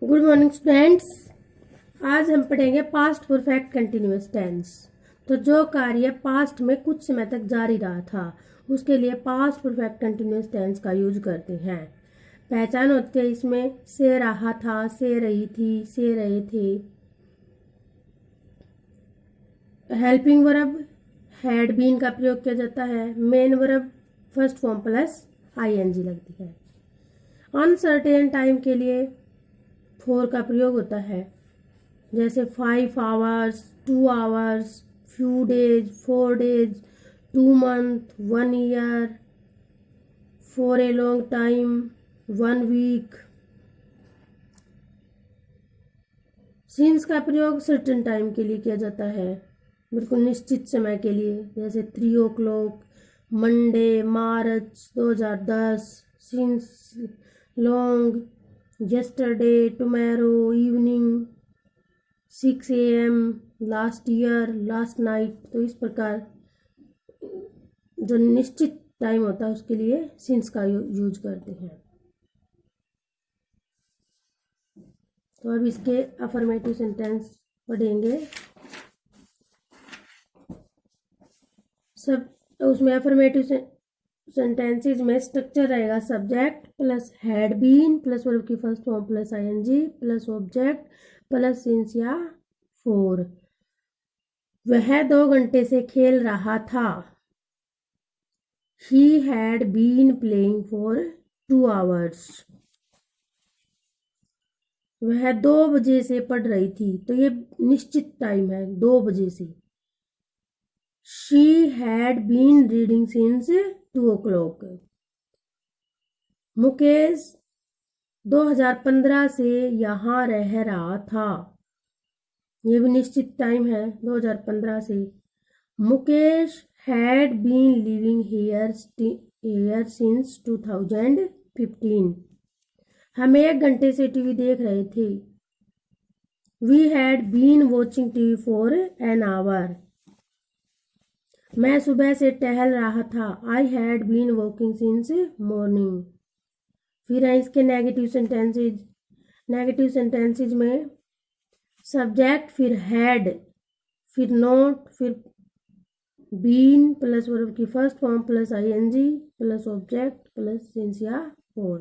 Good morning students. आज हम पढ़ेंगे पास्ट परफेक्ट कंटिन्यूअस टेंस। तो जो कार्य पास्ट में कुछ समय तक जारी रहा था उसके लिए पास्ट परफेक्ट कंटिन्यूअस टेंस का यूज करते हैं। पहचान होती है इसमें से रहा था, से रही थी, से रहे थे। हेल्पिंग वर्ब हैड बीन का प्रयोग किया जाता है। Main verb first form plus ING लगती है। अनसर्टेन टाइम के लिए फोर का प्रयोग होता है, जैसे 5 hours, 2 hours, few days, 4 days, 2 month, 1 year, for a long time, 1 week. Since का प्रयोग सर्टेन टाइम के लिए किया जाता है, बिल्कुल निश्चित समय के लिए, जैसे 3 o'clock, Monday, March 2010, since long, yesterday, tomorrow, evening, 6 AM, last year, last night. तो इस प्रकार जो निश्चित टाइम होता है उसके लिए सिंस का यूज करते हैं। तो अब इसके अफर्मेटिव सेंटेंस पढ़ेंगे। सब उसमें अफर्मेटिव सेंटेंसेज में स्ट्रक्चर रहेगा subject plus had been plus verb की first form plus ING plus object plus since या फोर। वह 2 घंटे से खेल रहा था। He had been playing for 2 hours. वह 2 बजे से पढ़ रही थी, तो ये निश्चित टाइम है, 2 बजे से। She had been reading since 2 o'clock. Mukesh 2015 से यहाँ रह रहा था। ये भी निश्चित टाइम है, 2015 से। Mukesh had been living here since 2015. हम 1 घंटे से टीवी देख रहे थे। We had been watching TV for an hour. मैं सुबह से टहल रहा था। I had been walking since morning. फिर है इसके नेगेटिव सेंटेंसेज। नेगेटिव सेंटेंसेज में सब्जेक्ट, फिर हैड, फिर नॉट, फिर बीन प्लस वर्ब की first form plus ING plus object plus since या फोर।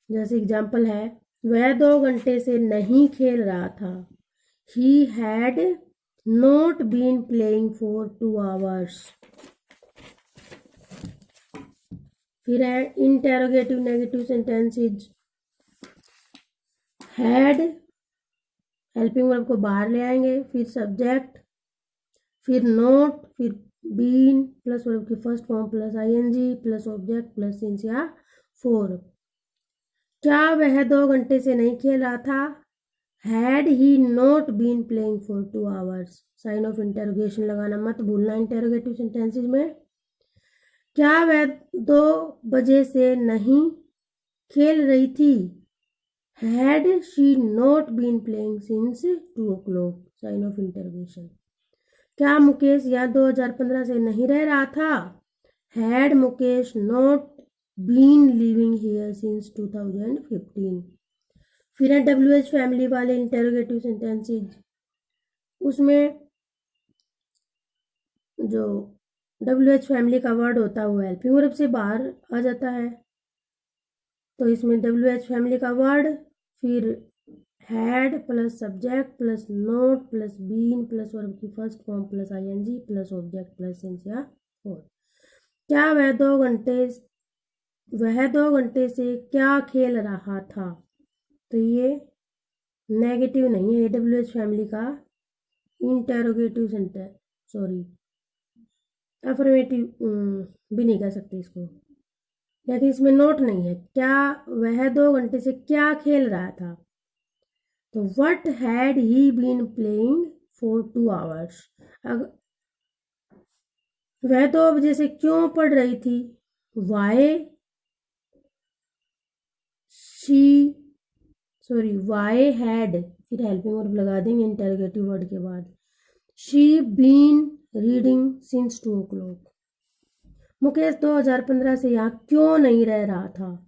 जैसे एग्जाम्पल है, वह 2 घंटे से नहीं खेल रहा था। He had not been playing for 2 hours. फिर है interrogative negative sentences. Had helping verb को बाहर ले आएंगे, फिर सब्जेक्ट, फिर नोट, फिर बीन प्लस वर्ब की first form plus ING plus object plus since या फोर। क्या वह 2 घंटे से नहीं खेल रहा था? Had he not been playing for 2 hours. Sign of interrogation लगाना मत भूलना इंटेरोगेटिव सेंटेंसेज में। क्या वह 2 बजे से नहीं खेल रही थी? Had she not been playing since 2 o'clock. Sign of interrogation. क्या मुकेश यहाँ 2015 से नहीं रह रहा था? Had Mukesh not been living here since 2015. फिर है WH फैमिली वाले इंटेरोगेटिव सेंटेंसेज। उसमें जो WH फैमिली का वर्ड होता है वो हेल्पिंग वर्ब से बाहर आ जाता है। तो इसमें WH फैमिली का वर्ड, फिर had plus subject plus not plus been plus verb की first form plus ING plus object plus since या फोर। क्या वह 2 घंटे से क्या खेल रहा था? तो ये नेगेटिव नहीं है, AWH फैमिली का इंटेरोगेटिव सेंटेंस, सॉरी अफर्मेटिव भी नहीं कह सकते इसको, लेकिन इसमें नोट नहीं है। क्या वह 2 घंटे से क्या खेल रहा था? तो what had he been playing for 2 hours. वह 2 बजे से क्यों पढ़ रही थी? वाई हैड, फिर हेल्पिंग वर्ब लगा देंगे इंटेरोगेटिव वर्ड के बाद। She been reading since 2 o'clock. Mukesh 2015 से यहाँ क्यों नहीं रह रहा था?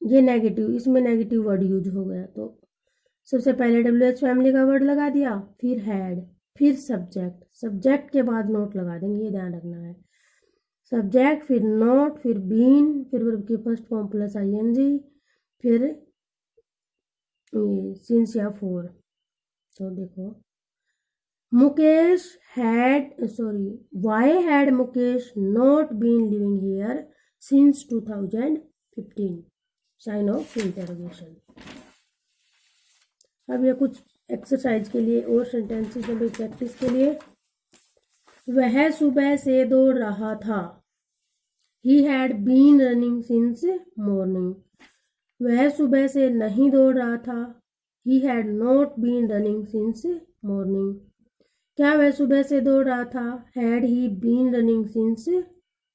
ये नेगेटिव, इसमें नेगेटिव वर्ड यूज हो गया, तो सबसे पहले WH फैमिली का वर्ड लगा दिया, फिर हैड, फिर सब्जेक्ट, सब्जेक्ट के बाद नोट लगा देंगे, ये ध्यान रखना है। सब्जेक्ट, फिर नोट, फिर बीन, फिर वर्ब की फर्स्ट फॉर्म प्लस ING, फिर सिंस या फॉर। तो देखो, Mukesh had sorry why had Mukesh not been living here since 2015, sign of interrogation. अब ये कुछ एक्सरसाइज के लिए और सेंटेंसेस में प्रैक्टिस के लिए। वह सुबह से दौड़ रहा था, he had been running since morning. वह सुबह से नहीं दौड़ रहा था, he had not been running since morning. क्या वह सुबह से दौड़ रहा था, had he been running since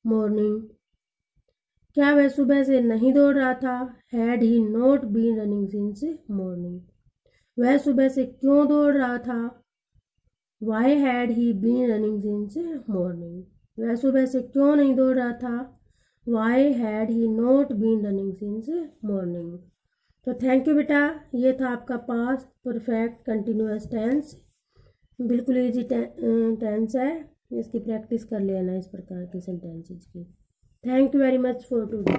morning. क्या वह सुबह से नहीं दौड़ रहा था, had he not been running since morning. वह सुबह से क्यों दौड़ रहा था, why had he been running since morning. वह सुबह से क्यों नहीं दौड़ रहा था, why had he not been running since morning. तो थैंक यू बेटा, ये था आपका पास्ट परफेक्ट कंटिन्यूअस टेंस। बिल्कुल इजी टेंस है, इसकी प्रैक्टिस कर लेना इस प्रकार के सेंटेंसेस की। Thank you very much for today.